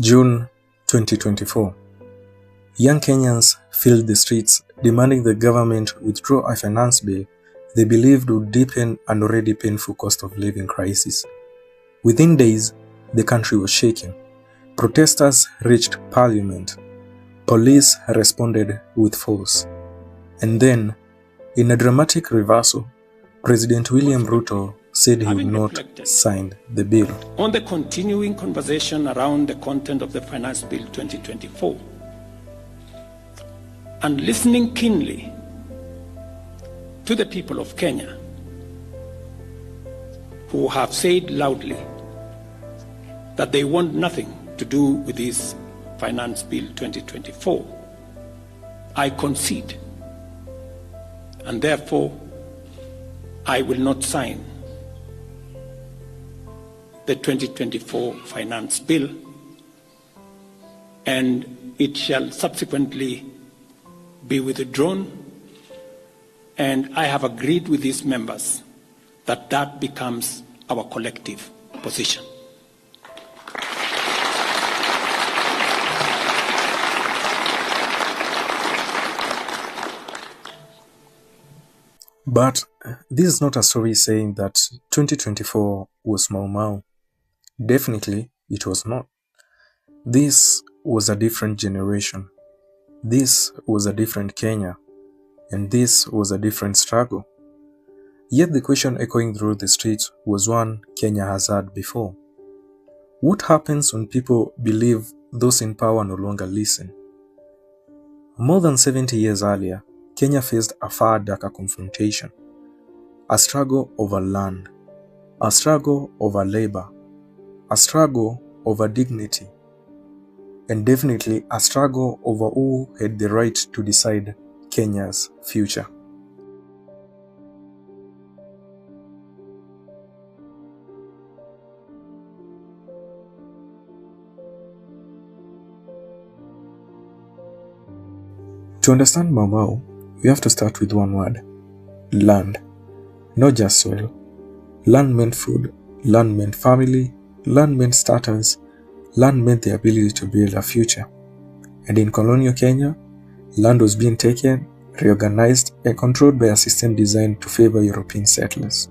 June 2024. Young Kenyans filled the streets demanding the government withdraw a finance bill they believed would deepen an already painful cost of living crisis. Within days, the country was shaking. Protesters reached parliament. Police responded with force. And then, in a dramatic reversal, President William Ruto said he would not sign the bill. On the continuing conversation around the content of the Finance Bill 2024, and listening keenly to the people of Kenya who have said loudly that they want nothing to do with this Finance Bill 2024, I concede, and therefore I will not sign the 2024 Finance Bill, and it shall subsequently be withdrawn, and I have agreed with these members that that becomes our collective position. But this is not a story saying that 2024 was Mau Mau. Definitely, it was not. This was a different generation. This was a different Kenya. And this was a different struggle. Yet the question echoing through the streets was one Kenya has had before. What happens when people believe those in power no longer listen? More than 70 years earlier, Kenya faced a far darker confrontation. A struggle over land. A struggle over labor. A struggle over dignity. And definitely a struggle over who had the right to decide Kenya's future. To understand Mau Mau, we have to start with one word: land. Not just soil. Land meant food, land meant family, land meant status, land meant the ability to build a future. And in colonial Kenya, land was being taken, reorganized, and controlled by a system designed to favor European settlers.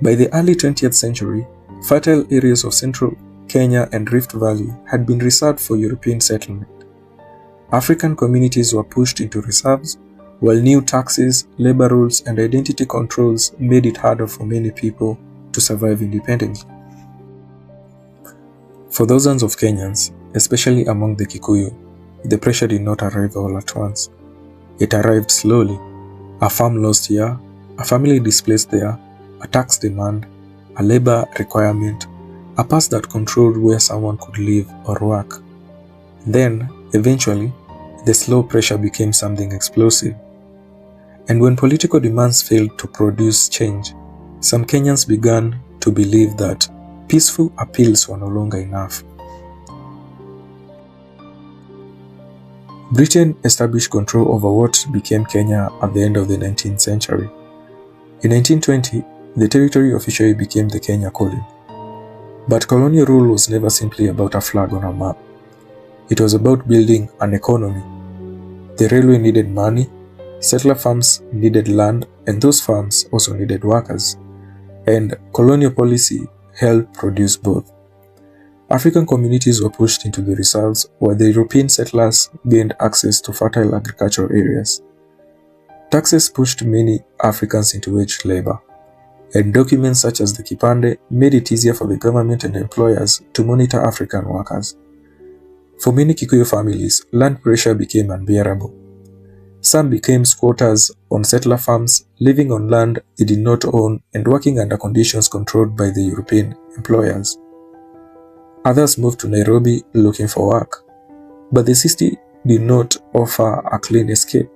By the early 20th century, fertile areas of central Kenya and Rift Valley had been reserved for European settlement. African communities were pushed into reserves, while new taxes, labor rules, and identity controls made it harder for many people to survive independently. For thousands of Kenyans, especially among the Kikuyu, the pressure did not arrive all at once. It arrived slowly. A farm lost here, a family displaced there, a tax demand, a labor requirement, a past that controlled where someone could live or work. Then, eventually, the slow pressure became something explosive. And when political demands failed to produce change, some Kenyans began to believe that peaceful appeals were no longer enough. Britain established control over what became Kenya at the end of the 19th century. In 1920, the territory officially became the Kenya colony. But colonial rule was never simply about a flag on a map. It was about building an economy. The railway needed money, settler farms needed land, and those farms also needed workers. And colonial policy helped produce both. African communities were pushed into the reserves, while the European settlers gained access to fertile agricultural areas. Taxes pushed many Africans into wage labor, and documents such as the Kipande made it easier for the government and employers to monitor African workers. For many Kikuyu families, land pressure became unbearable. Some became squatters on settler farms, living on land they did not own and working under conditions controlled by the European employers. Others moved to Nairobi looking for work, but the city did not offer a clean escape.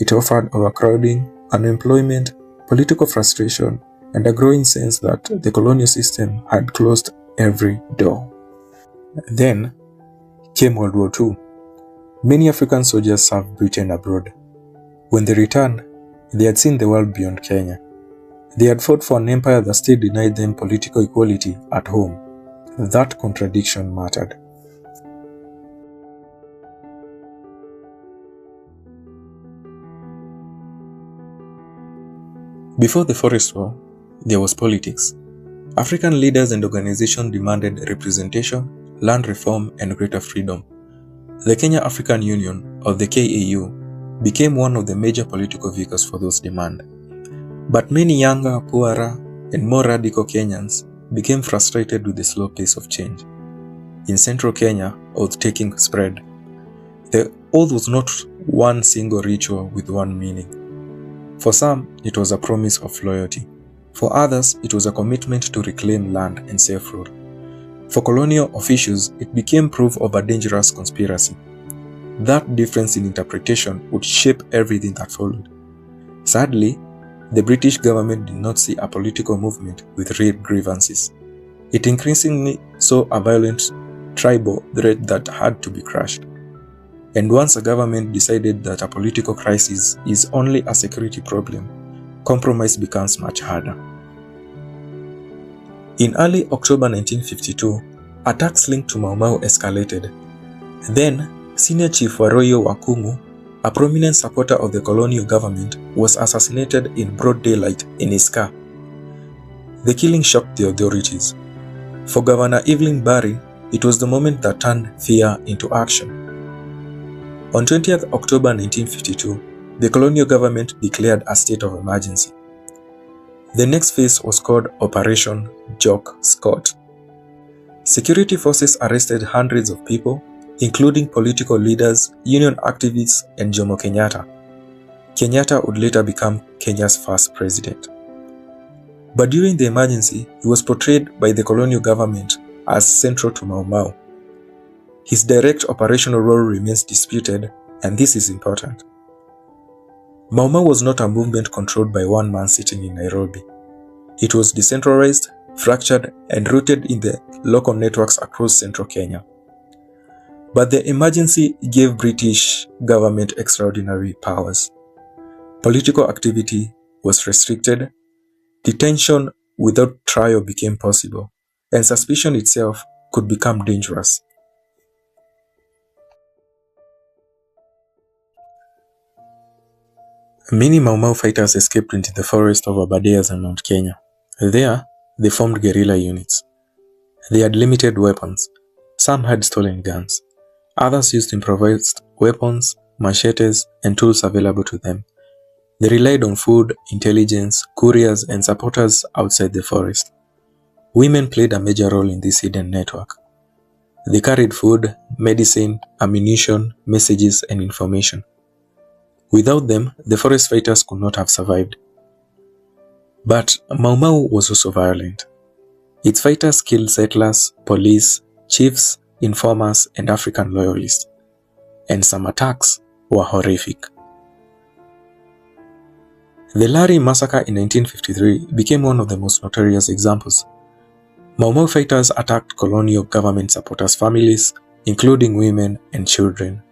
It offered overcrowding, unemployment, political frustration, and a growing sense that the colonial system had closed every door. Then came World War II. Many African soldiers served Britain abroad. When they returned, they had seen the world beyond Kenya. They had fought for an empire that still denied them political equality at home. That contradiction mattered. Before the Forest War, there was politics. African leaders and organizations demanded representation, land reform, and greater freedom. The Kenya African Union, or the KAU, became one of the major political vehicles for those demands. But many younger, poorer, and more radical Kenyans became frustrated with the slow pace of change. In central Kenya, oath-taking spread. The oath was not one single ritual with one meaning. For some, it was a promise of loyalty. For others, it was a commitment to reclaim land and self-rule. For colonial officials, it became proof of a dangerous conspiracy. That difference in interpretation would shape everything that followed. Sadly, the British government did not see a political movement with real grievances. It increasingly saw a violent tribal threat that had to be crushed. And once a government decided that a political crisis is only a security problem, compromise becomes much harder. In early October 1952, attacks linked to Mau Mau escalated. Then, Senior Chief Waroyo Wakungu, a prominent supporter of the colonial government, was assassinated in broad daylight in his car. The killing shocked the authorities. For Governor Evelyn Barry, it was the moment that turned fear into action. On 20th October 1952, the colonial government declared a state of emergency. The next phase was called Operation Jock Scott. Security forces arrested hundreds of people, including political leaders, union activists, and Jomo Kenyatta. Kenyatta would later become Kenya's first president. But during the emergency, he was portrayed by the colonial government as central to Mau Mau. His direct operational role remains disputed, and this is important. Mau Mau was not a movement controlled by one man sitting in Nairobi. It was decentralized, fractured, and rooted in the local networks across central Kenya. But the emergency gave British government extraordinary powers. Political activity was restricted, detention without trial became possible, and suspicion itself could become dangerous. Many Mau Mau fighters escaped into the forest of Aberdares and Mount Kenya. There, they formed guerrilla units. They had limited weapons. Some had stolen guns. Others used improvised weapons, machetes, and tools available to them. They relied on food, intelligence, couriers, and supporters outside the forest. Women played a major role in this hidden network. They carried food, medicine, ammunition, messages, and information. Without them, the forest fighters could not have survived. But Mau Mau was also violent. Its fighters killed settlers, police, chiefs, informers, and African loyalists. And some attacks were horrific. The Lari massacre in 1953 became one of the most notorious examples. Mau Mau fighters attacked colonial government supporters' families, including women and children.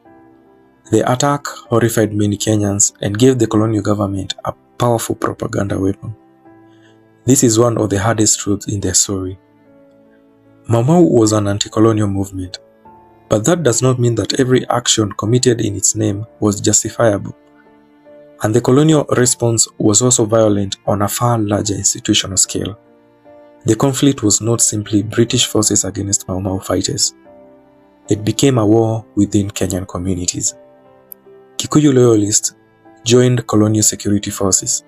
The attack horrified many Kenyans and gave the colonial government a powerful propaganda weapon. This is one of the hardest truths in their story. Mau Mau was an anti-colonial movement, but that does not mean that every action committed in its name was justifiable. And the colonial response was also violent on a far larger institutional scale. The conflict was not simply British forces against Mau Mau fighters. It became a war within Kenyan communities. Kikuyu loyalists joined colonial security forces.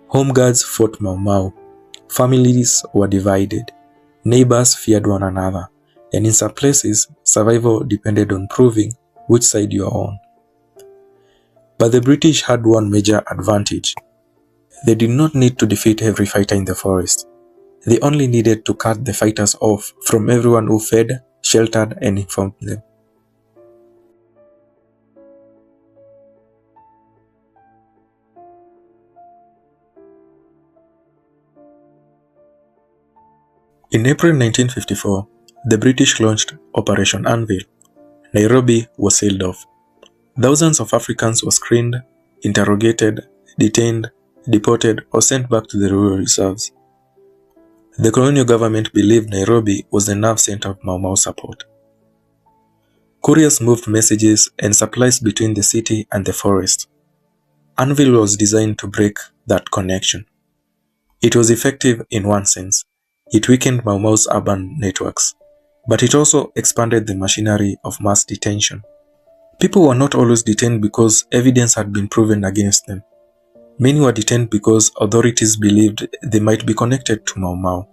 Home guards fought Mau Mau. Families were divided. Neighbors feared one another. And in some places, survival depended on proving which side you are on. But the British had one major advantage. They did not need to defeat every fighter in the forest. They only needed to cut the fighters off from everyone who fed, sheltered, and informed them. In April 1954, the British launched Operation Anvil. Nairobi was sealed off. Thousands of Africans were screened, interrogated, detained, deported, or sent back to the rural reserves. The colonial government believed Nairobi was the nerve center of Mau Mau support. Couriers moved messages and supplies between the city and the forest. Anvil was designed to break that connection. It was effective in one sense. It weakened Mau Mau's urban networks, but it also expanded the machinery of mass detention. People were not always detained because evidence had been proven against them. Many were detained because authorities believed they might be connected to Mau Mau,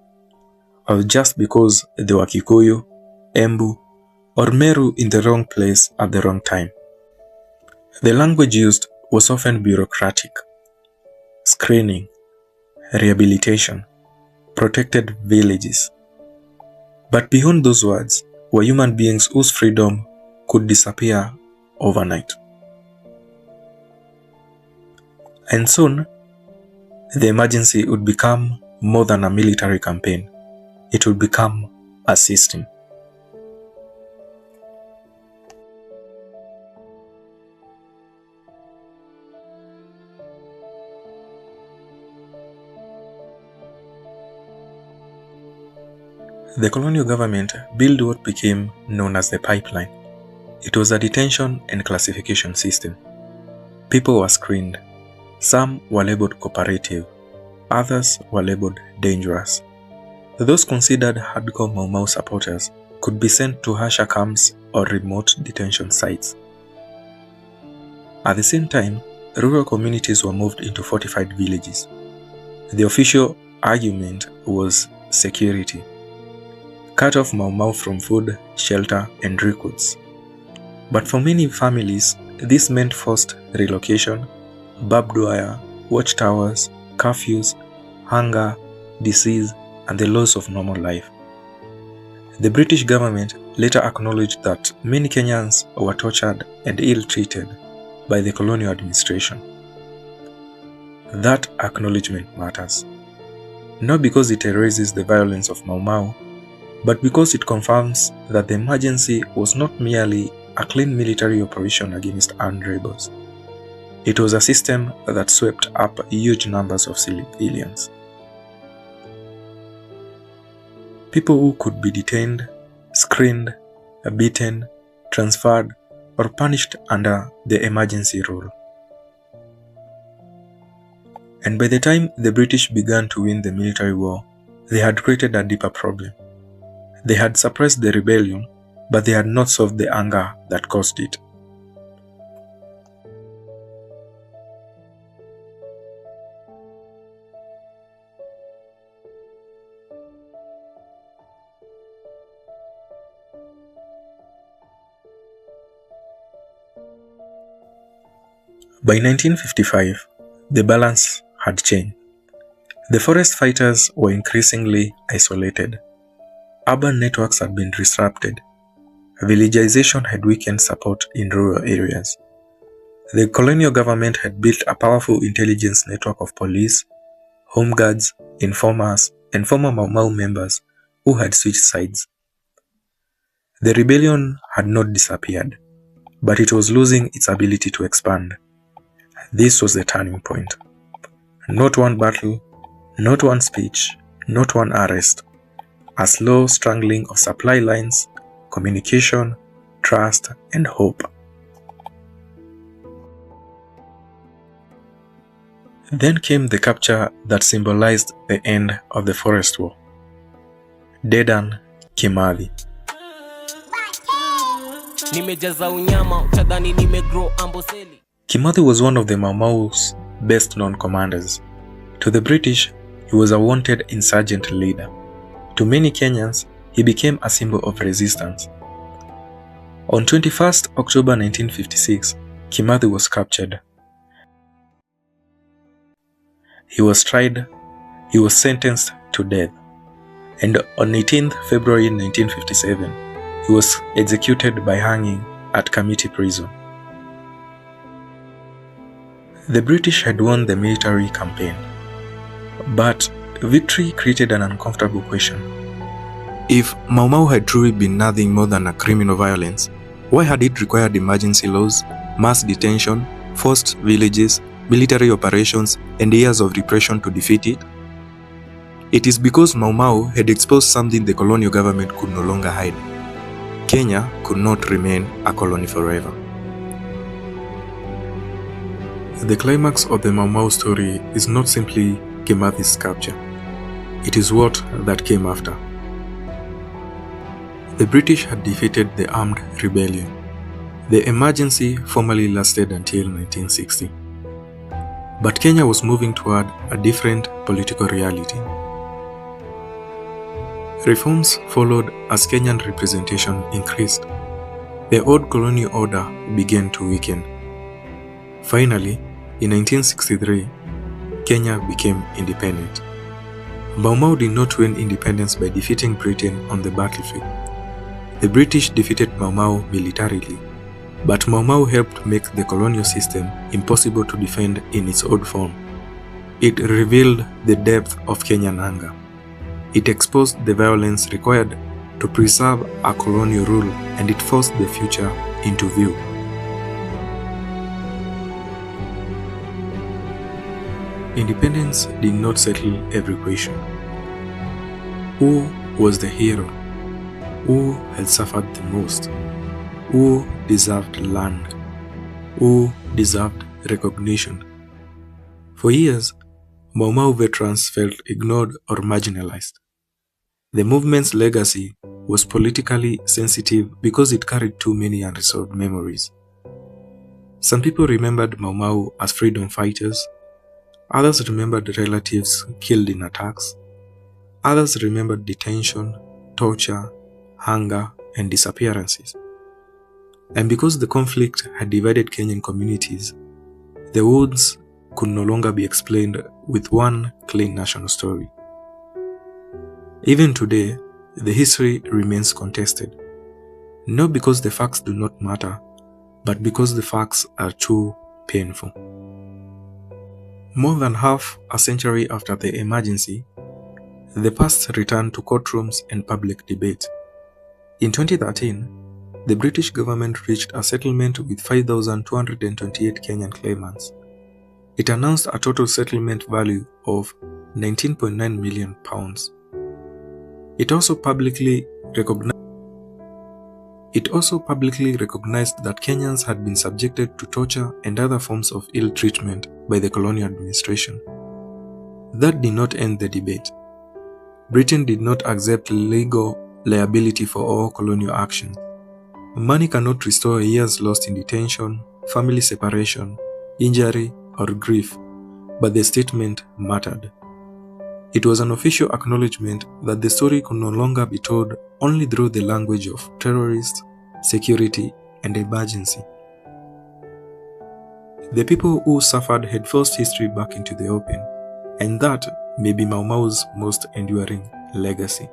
or just because they were Kikuyu, Embu, or Meru in the wrong place at the wrong time. The language used was often bureaucratic: screening, rehabilitation, protected villages. But beyond those words were human beings whose freedom could disappear overnight. And soon, the emergency would become more than a military campaign. It would become a system. The colonial government built what became known as the pipeline. It was a detention and classification system. People were screened. Some were labeled cooperative, others were labeled dangerous. Those considered hardcore Mau Mau supporters could be sent to harsher camps or remote detention sites. At the same time, rural communities were moved into fortified villages. The official argument was security. Cut off Mau Mau from food, shelter, and recruits. But for many families, this meant forced relocation, barbed wire, watchtowers, curfews, hunger, disease, and the loss of normal life. The British government later acknowledged that many Kenyans were tortured and ill-treated by the colonial administration. That acknowledgement matters, not because it erases the violence of Mau Mau, but because it confirms that the emergency was not merely a clean military operation against armed rebels. It was a system that swept up huge numbers of civilians. People who could be detained, screened, beaten, transferred, or punished under the emergency rule. And by the time the British began to win the military war, they had created a deeper problem. They had suppressed the rebellion, but they had not solved the anger that caused it. By 1955, the balance had changed. The forest fighters were increasingly isolated. Urban networks had been disrupted. Villagization had weakened support in rural areas. The colonial government had built a powerful intelligence network of police, home guards, informers, and former Mau Mau members who had switched sides. The rebellion had not disappeared, but it was losing its ability to expand. This was the turning point. Not one battle, not one speech, not one arrest. A slow strangling of supply lines, communication, trust, and hope. Then came the capture that symbolized the end of the forest war. Dedan Kimathi. Kimathi was one of the Mau Mau's best-known commanders. To the British, he was a wanted insurgent leader. To many Kenyans, he became a symbol of resistance. On 21st October 1956, Kimathi was captured. He was tried, he was sentenced to death, and on 18th February 1957, he was executed by hanging at Kamiti prison. The British had won the military campaign, but victory created an uncomfortable question. If Mau Mau had truly been nothing more than a criminal violence, why had it required emergency laws, mass detention, forced villages, military operations, and years of repression to defeat it? It is because Mau Mau had exposed something the colonial government could no longer hide. Kenya could not remain a colony forever. The climax of the Mau Mau story is not simply Kimathi's capture. It is what that came after. The British had defeated the armed rebellion. The emergency formally lasted until 1960. But Kenya was moving toward a different political reality. Reforms followed as Kenyan representation increased. The old colonial order began to weaken. Finally, in 1963, Kenya became independent. Mau Mau did not win independence by defeating Britain on the battlefield. The British defeated Mau Mau militarily, but Mau Mau helped make the colonial system impossible to defend in its old form. It revealed the depth of Kenyan anger. It exposed the violence required to preserve a colonial rule, and it forced the future into view. Independence did not settle every question. Who was the hero? Who had suffered the most? Who deserved land? Who deserved recognition? For years, Mau Mau veterans felt ignored or marginalized. The movement's legacy was politically sensitive because it carried too many unresolved memories. Some people remembered Mau Mau as freedom fighters. Others remembered relatives killed in attacks. Others remembered detention, torture, hunger, and disappearances. And because the conflict had divided Kenyan communities, the wounds could no longer be explained with one clean national story. Even today, the history remains contested, not because the facts do not matter, but because the facts are too painful. More than half a century after the emergency, the past returned to courtrooms and public debate. In 2013, the British government reached a settlement with 5,228 Kenyan claimants. It announced a total settlement value of £19.9 million. It also publicly recognized that Kenyans had been subjected to torture and other forms of ill treatment by the colonial administration. That did not end the debate. Britain did not accept legal liability for all colonial actions. Money cannot restore years lost in detention, family separation, injury, or grief, but the statement mattered. It was an official acknowledgement that the story could no longer be told only through the language of terrorists, security, and emergency. The people who suffered had forced history back into the open, and that may be Mau Mau's most enduring legacy.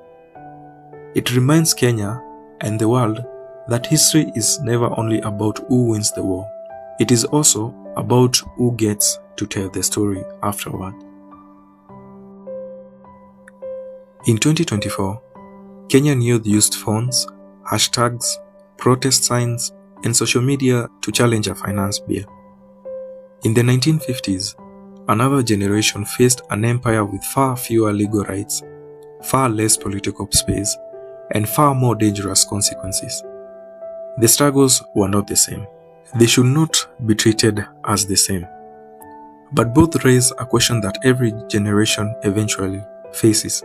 It reminds Kenya and the world that history is never only about who wins the war. It is also about who gets to tell the story afterward. In 2024, Kenyan youth used phones, hashtags, protest signs, and social media to challenge a finance bill. In the 1950s, another generation faced an empire with far fewer legal rights, far less political space, and far more dangerous consequences. The struggles were not the same. They should not be treated as the same. But both raise a question that every generation eventually faces.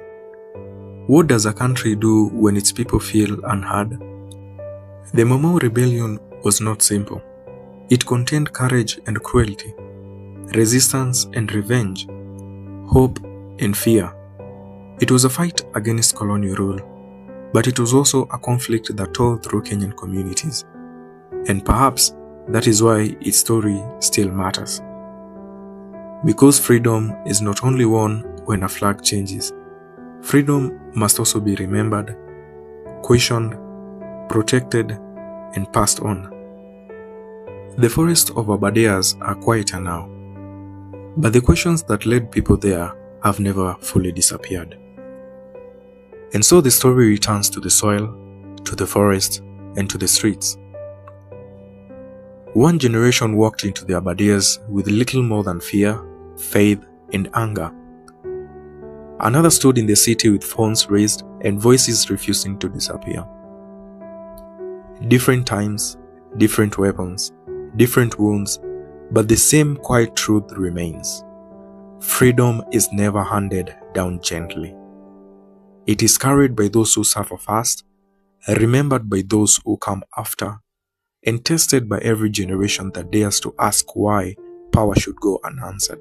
What does a country do when its people feel unheard? The Mau Mau rebellion was not simple. It contained courage and cruelty, resistance and revenge, hope and fear. It was a fight against colonial rule, but it was also a conflict that tore through Kenyan communities. And perhaps that is why its story still matters. Because freedom is not only won when a flag changes. Freedom must also be remembered, questioned, protected, and passed on. The forests of Abadeas are quieter now, but the questions that led people there have never fully disappeared. And so the story returns to the soil, to the forest, and to the streets. One generation walked into the Abadeas with little more than fear, faith, and anger. Another stood in the city with phones raised and voices refusing to disappear. Different times, different weapons, different wounds, But the same quiet truth remains. Freedom is never handed down gently. It is carried by those who suffer first, remembered by those who come after, and tested by every generation that dares to ask why power should go unanswered.